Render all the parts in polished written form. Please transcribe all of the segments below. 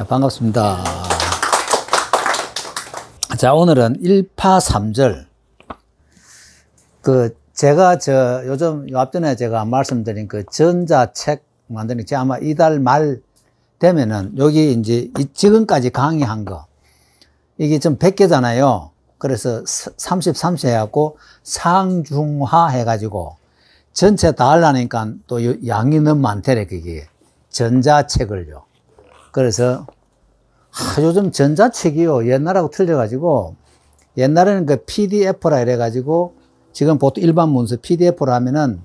반갑습니다. 자, 오늘은 1파3절. 제가 요즘 앞전에 제가 말씀드린 전자책 만드는 게 아마 이달 말 되면은 여기 이제 지금까지 강의한 거 이게 좀 100개잖아요. 그래서 30 해갖고 상중하 해가지고 전체 다 하려니까 또 양이 너무 많더래, 그게. 전자책을요. 그래서, 요즘 전자책이요. 옛날하고 틀려가지고, 옛날에는 PDF라 이래가지고, 지금 보통 일반 문서 PDF로 하면은,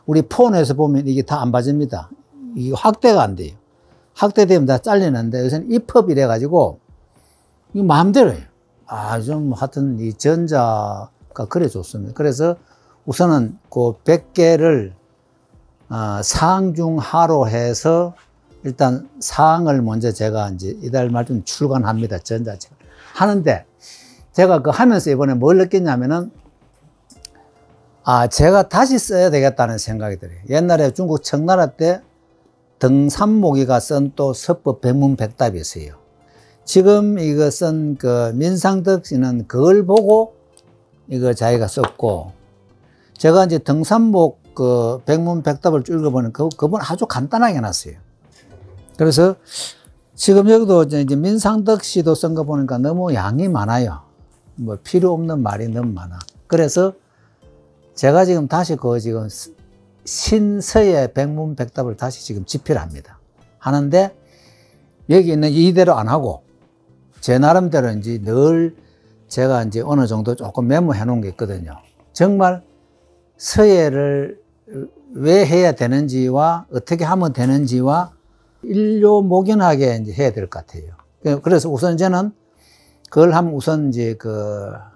우리 폰에서 보면 이게 다 안 봐집니다. 이게 확대가 안 돼요. 확대되면 다 잘리는데, 요새는 EPUB 이래가지고, 이거 마음대로예요. 좀 하여튼 이 전자가 그래 좋습니다. 그래서 우선은 그 100개를, 상중하로 해서, 일단 사항을 먼저 제가 이제 이달 말쯤 출간합니다. 전자책 하는데 제가 하면서 이번에 뭘 느꼈냐면은 제가 다시 써야 되겠다는 생각이 들어요. 옛날에 중국 청나라 때 등산모기가 쓴 또 서법 백문백답이 있어요. 지금 이거 쓴 민상덕 씨는 그걸 보고 이거 자기가 썼고, 제가 이제 등산목 백문백답을 쭉 읽어보는 그분 아주 간단하게 해놨어요. 그래서 지금 여기도 이제 민상덕 씨도 쓴 거 보니까 너무 양이 많아요. 뭐 필요 없는 말이 너무 많아. 그래서 제가 지금 다시 지금 신서의 백문백답을 다시 지금 집필합니다. 하는데 여기 있는 이대로 안 하고 제 나름대로 이제 늘 제가 이제 어느 정도 조금 메모해 놓은 게 있거든요. 정말 서예를 왜 해야 되는지와 어떻게 하면 되는지와 일료목연하게 이제 해야 될 것 같아요. 그래서 우선 저는 그걸 하면 우선 이제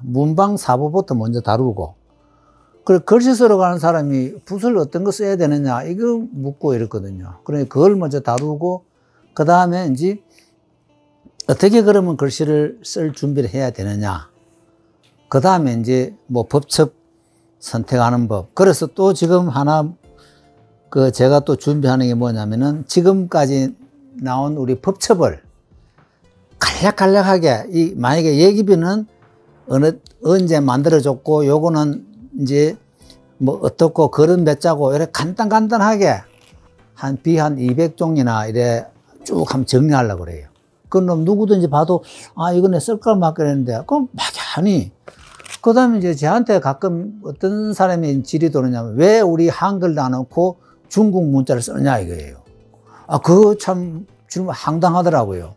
문방 사부부터 먼저 다루고, 그리고 글씨 쓰러 가는 사람이 붓을 어떤 거 써야 되느냐 이거 묻고 이랬거든요. 그러니까 그걸 먼저 다루고, 그 다음에 이제 어떻게 그러면 글씨를 쓸 준비를 해야 되느냐, 그 다음에 이제 뭐 법첩 선택하는 법. 그래서 또 지금 하나 제가 또 준비하는 게 뭐냐면은 지금까지 나온 우리 법첩을 간략간략하게 만약에 예기비는 언제 만들어졌고 요거는 이제 뭐 어떻고 걸음 몇 자고 이렇게 간단하게 한 200종이나 이래 쭉 한번 정리하려고 그래요. 그럼 누구든지 봐도 이거 내 쓸까 말까 그랬는데 그럼 막연히 그 다음에 이제 저한테 가끔 어떤 사람이 질이 도느냐면 왜 우리 한글도 안 넣고 중국 문자를 쓰느냐 이거예요. 그거 참 질문 황당하더라고요.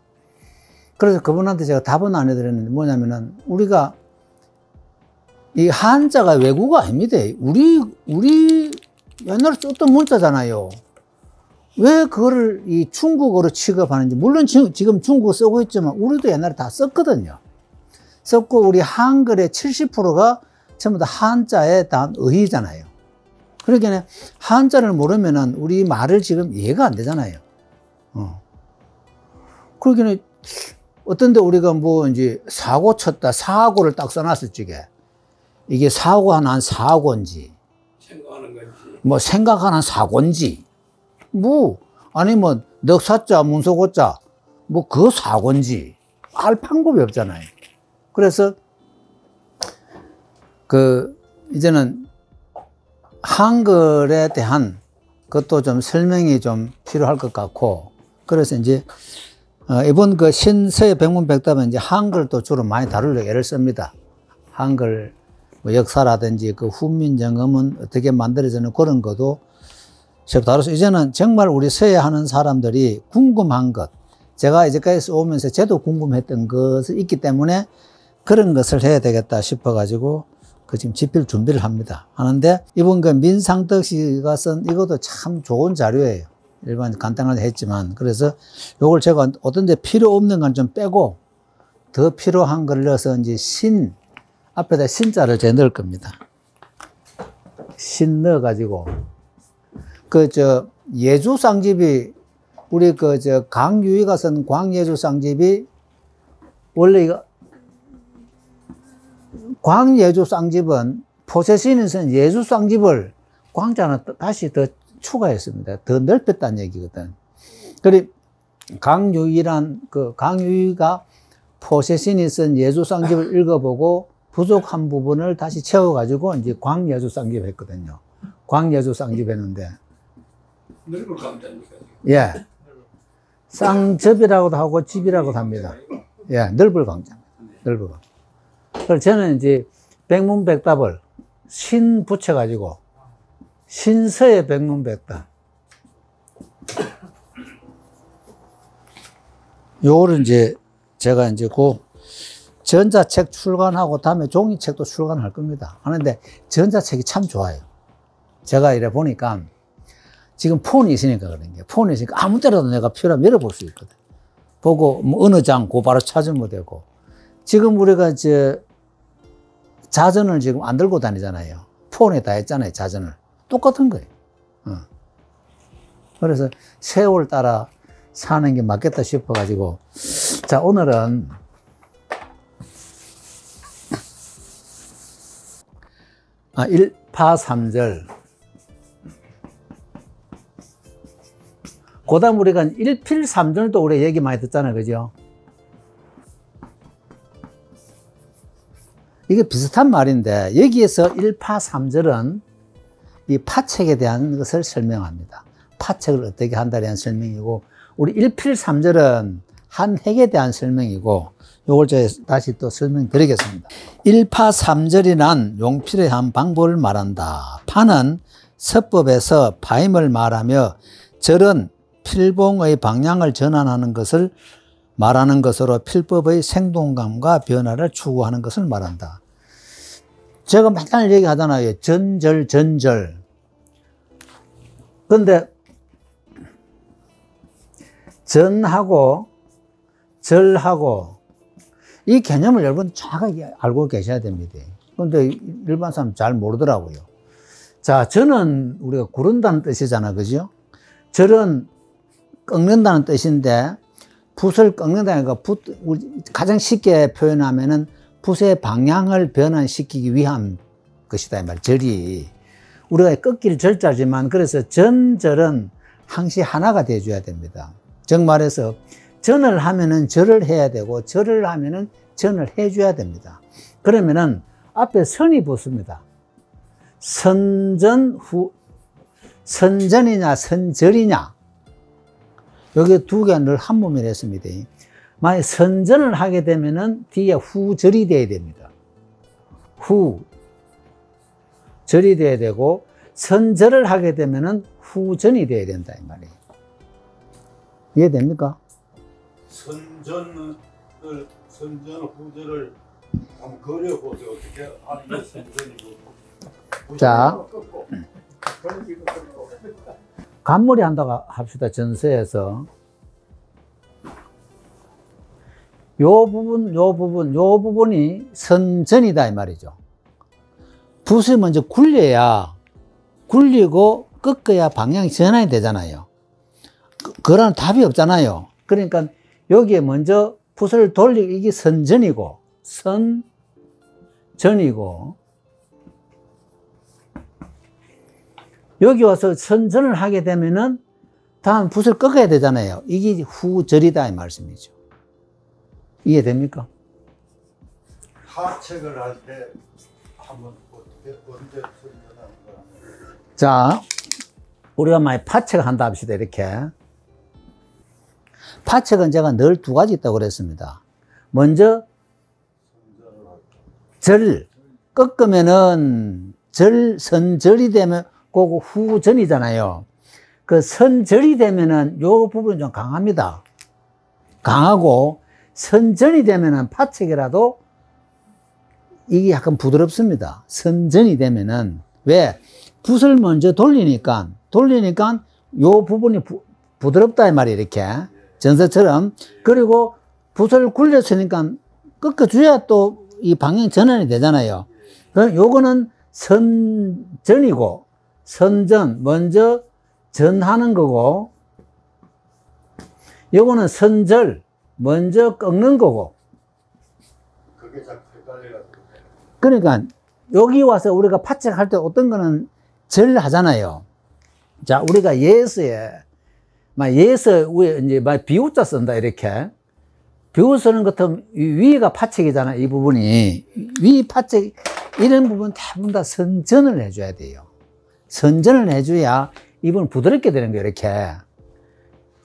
그래서 그분한테 제가 답은 안 해드렸는데 뭐냐면은 우리가 이 한자가 외국어 아닙니다. 우리 옛날에 썼던 문자잖아요. 왜 그거를 이 중국어로 취급하는지. 물론 지금 중국어 쓰고 있지만 우리도 옛날에 다 썼거든요. 썼고 우리 한글의 70%가 전부 다 한자에 다 의의잖아요. 그러니까 한자를 모르면은 우리 말을 지금 이해가 안 되잖아요. 그러니까 어떤데 우리가 뭐 이제 사고 쳤다, 사고를 딱 써놨을 적에 이게 사고가 난 사고인지, 생각하는 건지, 뭐 생각하는 사고인지, 아니면 넉사자, 문소고자, 그 사고인지 알 방법이 없잖아요. 그래서 이제는 한글에 대한 것도 좀 설명이 좀 필요할 것 같고, 그래서 이제 이번 신서의 백문백답은 이제 한글도 주로 많이 다루려고 애를 씁니다. 한글 뭐 역사라든지 훈민정음은 어떻게 만들어지는 그런 것도 제가 다뤄서 이제는 정말 우리 서예 하는 사람들이 궁금한 것, 제가 이제까지 오면서 저도 궁금했던 것이 있기 때문에 그런 것을 해야 되겠다 싶어가지고 지금 집필 준비를 하는데 이번 민상덕 씨가 쓴 이것도 참 좋은 자료예요. 일반 간단하게 했지만, 그래서 요걸 제가 어떤 데 필요 없는 건 좀 빼고 더 필요한 걸 넣어서 이제 앞에다 신자를 제가 넣을 겁니다. 신 넣어가지고 예주쌍집이 우리 강유희가 쓴 광예주쌍집이 원래 이거 광예주쌍집은 포세신이 쓴 예주쌍집을 광자는 다시 더 추가했습니다. 더 넓혔다는 얘기거든. 그리고 강유희란, 강유희가 포세신이 쓴 예수쌍집을 읽어보고 부족한 부분을 다시 채워가지고 이제 광예수쌍집 했거든요. 광예수쌍집 했는데. 넓을 강자입니까? 예. 쌍접이라고도 하고 집이라고도 합니다. 예, 넓을 강자입니다. 넓을 강자. 그래서 저는 이제 백문백답을 신 붙여가지고 신서의 백문백답. 요거를 이제 제가 이제 전자책 출간하고 다음에 종이책도 출간할 겁니다. 하는데 전자책이 참 좋아요. 제가 이래 보니까 지금 폰이 있으니까 그런 게 폰이 있으니까 아무 때라도 내가 필요하면 열어볼 수 있거든. 보고 뭐 어느 장고 바로 찾으면 되고. 지금 우리가 자전을 지금 안 들고 다니잖아요. 폰에 다 했잖아요, 자전을. 똑같은 거예요. 그래서 세월 따라 사는 게 맞겠다 싶어가지고. 자, 오늘은 일파삼절. 그 다음 우리가 일필삼절도 우리 얘기 많이 듣잖아요. 그죠? 이게 비슷한 말인데, 여기에서 일파삼절은 이 파책에 대한 것을 설명합니다. 파책을 어떻게 한다에 대한 설명이고, 우리 일필삼절은 한 핵에 대한 설명이고, 요걸 제가 다시 또 설명드리겠습니다. 일파삼절이란 용필의 한 방법을 말한다. 파는 서법에서 파임을 말하며 절은 필봉의 방향을 전환하는 것을 말하는 것으로 필법의 생동감과 변화를 추구하는 것을 말한다. 제가 맨날 얘기하잖아요. 전절, 전절. 근데 전하고 절하고 이 개념을 여러분 정확하게 알고 계셔야 됩니다. 그런데 일반 사람 잘 모르더라고요. 자, 절은 우리가 구른다는 뜻이잖아, 그죠? 절은 꺾는다는 뜻인데, 붓을 꺾는다니까, 가장 쉽게 표현하면은 붓의 방향을 변환시키기 위한 것이다, 이 말이야, 절이. 우리가 꺾길 절자지만, 그래서 전절은 항시 하나가 돼줘야 됩니다. 즉 말해서, 전을 하면은 절을 해야 되고, 절을 하면은 전을 해줘야 됩니다. 그러면은 앞에 선이 붙습니다. 선전이냐, 선절이냐. 여기 두 개가 늘 한 몸이라 했습니다. 만약 선전을 하게 되면은 뒤에 후절이 돼야 됩니다. 후절이 돼야 되고, 선절을 하게 되면은 후전이 돼야 된다, 이 말이에요. 이해됩니까? 선전, 후전을 한번 그려보세요. 어떻게 하는 게 선전이고. 자, 간몰이 한다고 합시다. 전서에서 요 부분이 선전이다 이 말이죠. 붓을 먼저 굴리고 꺾어야 방향이 전환이 되잖아요. 그런 답이 없잖아요. 그러니까 여기에 먼저 붓을 돌리고, 이게 선전이고, 여기 와서 선전을 하게 되면은 다음 붓을 꺾어야 되잖아요. 이게 후절이다 이 말씀이죠. 이해됩니까? 파책을 할 때 한번 어떻게 언제 선전하는 거야? 자, 우리가 만약 파책을 한다 합시다. 이렇게 파책은 제가 늘 두 가지 있다고 그랬습니다. 먼저 절 꺾으면은 선절이 되면 그거 후전이잖아요. 그 선절이 되면은 요 부분이 좀 강합니다. 강하고 선전이 되면은 파책이라도 이게 약간 부드럽습니다. 선전이 되면은 왜? 붓을 먼저 돌리니까 요 부분이 부드럽다 이 말이에요. 이렇게 전서처럼. 그리고 붓을 굴렸으니까 꺾어줘야 또 이 방향 전환이 되잖아요. 그럼 요거는 선전이고, 선전, 먼저 전하는 거고, 요거는 선절, 먼저 꺾는 거고. 그게 자꾸 헷갈려가지고. 그러니까 여기 와서 우리가 파책할 때 어떤 거는 절 하잖아요. 자, 우리가 예서에 막 예서 위에 이제 막 비우자 쓴다 이렇게. 비우 쓰는 것은 위가 파책이잖아. 이 부분이 위 파책 이런 부분 대부분 다 선전을 해줘야 돼요. 선전을 해줘야 이 부분 부드럽게 되는 거예요. 이렇게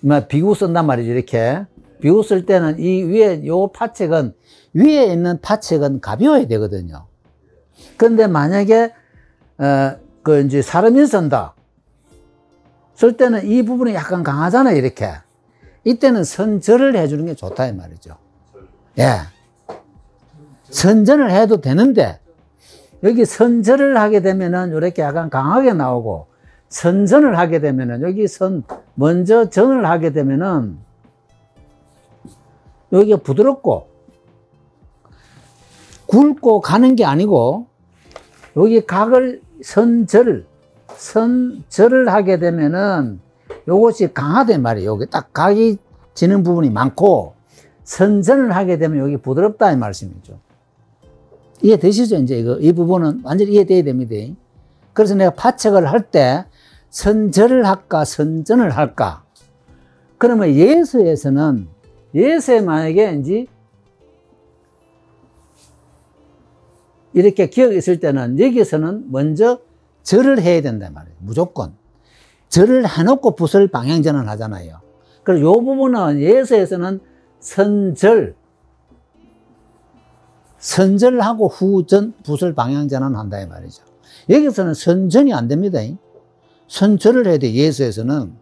막 비우 쓴단 말이죠. 이렇게 비우 쓸 때는 이 위에 요 파책은 위에 있는 파책은 가벼워야 되거든요. 그런데 만약에 그 이제 사람이 쓴다 쓸 때는 이 부분이 약간 강하잖아요. 이렇게 이때는 선절을 해주는 게 좋다 이 말이죠. 예, 선전을 해도 되는데 여기 선절을 하게 되면은 이렇게 약간 강하게 나오고 선전을 하게 되면은 여기 먼저 전을 하게 되면은 여기가 부드럽고 굵고 가는 게 아니고 여기 각을 선절을 하게 되면은 요것이 강하단 말이에요. 여기 딱 각이 지는 부분이 많고 선전을 하게 되면 여기 부드럽다 이 말씀이죠. 이해되시죠? 이제 이 부분은 완전히 이해돼야 됩니다. 그래서 내가 파책을 할 때 선절을 할까 선전을 할까? 그러면 예서에 만약에 이제 이렇게 기억이 있을 때는 여기서는 먼저 절을 해야 된단 말이에요. 무조건. 절을 해놓고 붓을 방향전환 하잖아요. 그래서 이 부분은 예서에서는 선절하고 후전 붓을 방향전환 한다 이 말이죠. 여기서는 선전이 안 됩니다. 선절을 해야 돼 예서에서는.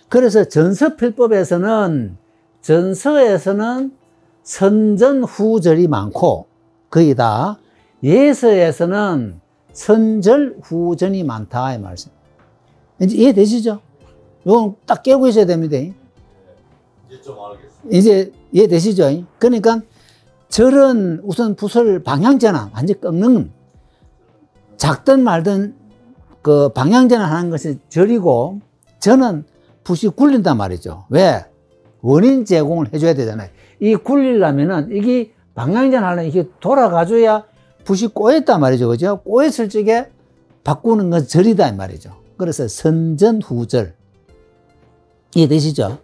그래서 전서필법에서는 선전 후절이 많고 거의 다 예서에서는 선절 후전이 많다 이 말씀. 이제 이해되시죠? 이건 딱 깨고 있어야 됩니다. 이제 좀 알겠습니다. 이제 이해되시죠? 그러니까 절은 우선 붓을 방향전환, 완전 꺾는, 작든 말든 그 방향전환 하는 것이 절이고, 저는 붓이 굴린단 말이죠. 왜? 원인 제공을 해줘야 되잖아요. 이 굴리려면은 이게 방향전환 하려면 이게 돌아가줘야 붓이 꼬였단 말이죠. 그죠? 꼬였을 적에 바꾸는 건 절이다 이 말이죠. 그래서 선전 후절. 이해되시죠?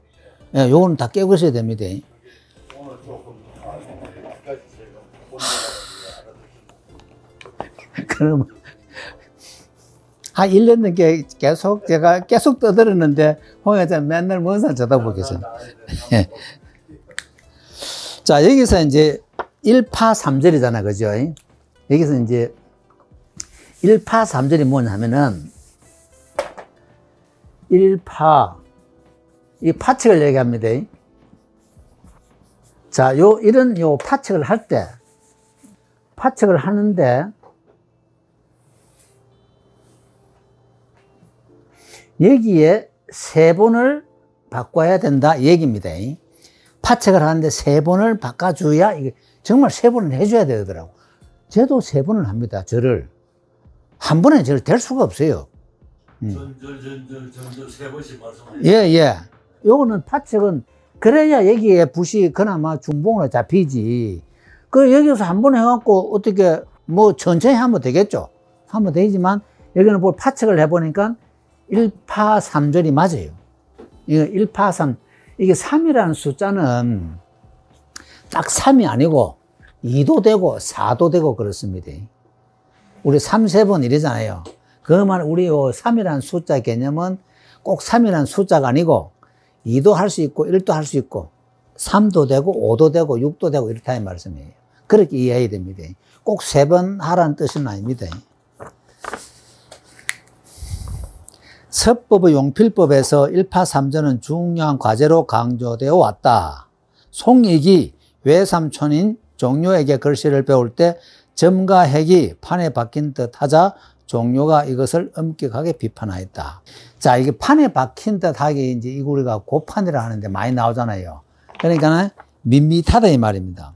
예, 요거는 다 깨고 있어야 됩니다. 오늘 조금 여기까지 제가 그럼 한 1년 넘게 제가 계속 떠들었는데 홍 회장 맨날 먼 산 쳐다보겠어요. 자, 여기서 이제 1파 3절이잖아. 그죠? 여기서 이제 1파 3절이 뭐냐면은 1파 이 파책을 얘기합니다. 자, 이런 파책을 할 때 파책을 하는데 여기에 세 번을 바꿔야 된다 얘기입니다. 파책을 하는데 세 번을 바꿔줘야 이게 정말 세 번을 해줘야 되더라고. 저도 세 번을 합니다. 절을 한 번에 절 될 수가 없어요. 전절 세 번씩 말씀하시죠. 예. 요거는 파책은 그래야 여기에 붓이 그나마 중봉으로 잡히지. 그 여기서 한 번 해갖고 어떻게 뭐 천천히 하면 되겠죠. 하면 되지만 여기는 뭐 파책을 해보니까 1파 3절이 맞아요. 이거 1파 3, 이게 3이라는 숫자는 딱 3이 아니고 2도 되고 4도 되고 그렇습니다. 우리 3, 3번 이러잖아요. 그만 우리 3이라는 숫자 개념은 꼭 3이라는 숫자가 아니고 2도 할 수 있고 1도 할 수 있고 3도 되고 5도 되고 6도 되고 이렇다 이 말씀이에요. 그렇게 이해해야 됩니다. 꼭 3번 하라는 뜻은 아닙니다. 서법의 용필법에서 1파 3절은 중요한 과제로 강조되어 왔다. 송익이 외삼촌인 종료에게 글씨를 배울 때 점과 핵이 판에 박힌 듯 하자 종료가 이것을 엄격하게 비판하였다. 자, 이게 판에 박힌 듯 하게 이제 이거 우리가 고판이라 하는데 많이 나오잖아요. 그러니까 밋밋하다 이 말입니다.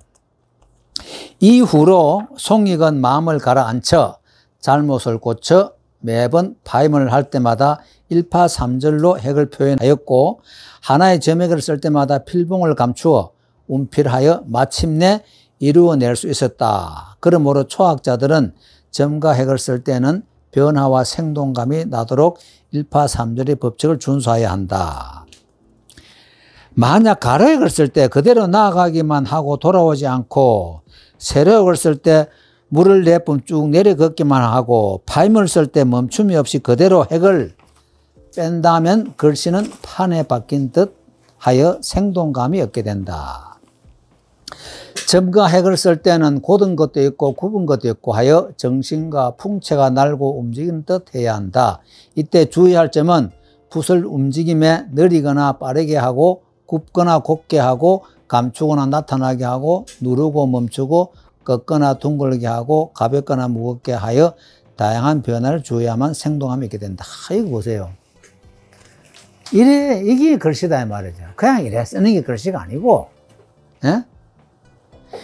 이후로 송익은 마음을 가라앉혀 잘못을 고쳐 매번 파임을 할 때마다 1파 3절로 핵을 표현하였고 하나의 점액을 쓸 때마다 필봉을 감추어 운필하여 마침내 이루어낼 수 있었다. 그러므로 초학자들은 점과 핵을 쓸 때는 변화와 생동감이 나도록 1파 3절의 법칙을 준수해야 한다. 만약 가로액을 쓸 때 그대로 나아가기만 하고 돌아오지 않고 세로액을 쓸 때 물을 내뿜 쭉 내려걷기만 하고 파임을 쓸 때 멈춤이 없이 그대로 핵을 뺀다면 글씨는 판에 박힌 듯 하여 생동감이 없게 된다. 점과 핵을 쓸 때는 곧은 것도 있고 굽은 것도 있고 하여 정신과 풍채가 날고 움직이는 듯 해야 한다. 이때 주의할 점은 붓을 움직임에 느리거나 빠르게 하고 굽거나 곱게 하고 감추거나 나타나게 하고 누르고 멈추고 꺾거나 둥글게 하고 가볍거나 무겁게 하여 다양한 변화를 주의하면 생동함이 있게 된다. 이거 보세요. 이게 글씨다 이 말이죠. 그냥 이래 쓰는 게 글씨가 아니고, 예?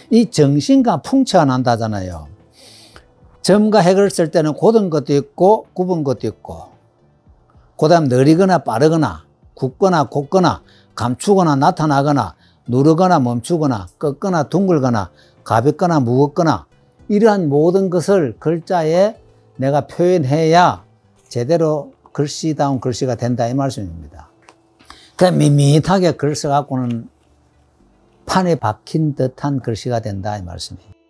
이 정신과 풍채가 난다잖아요. 점과 핵을 쓸 때는 곧은 것도 있고 굽은 것도 있고, 그 다음 느리거나 빠르거나 굽거나 곱거나 감추거나 나타나거나 누르거나 멈추거나 꺾거나 둥글거나 가볍거나 무겁거나 이러한 모든 것을 글자에 내가 표현해야 제대로 글씨다운 글씨가 된다 이 말씀입니다. 그냥 밋밋하게 글 써갖고는 판에 박힌 듯한 글씨가 된다 이 말씀이에요.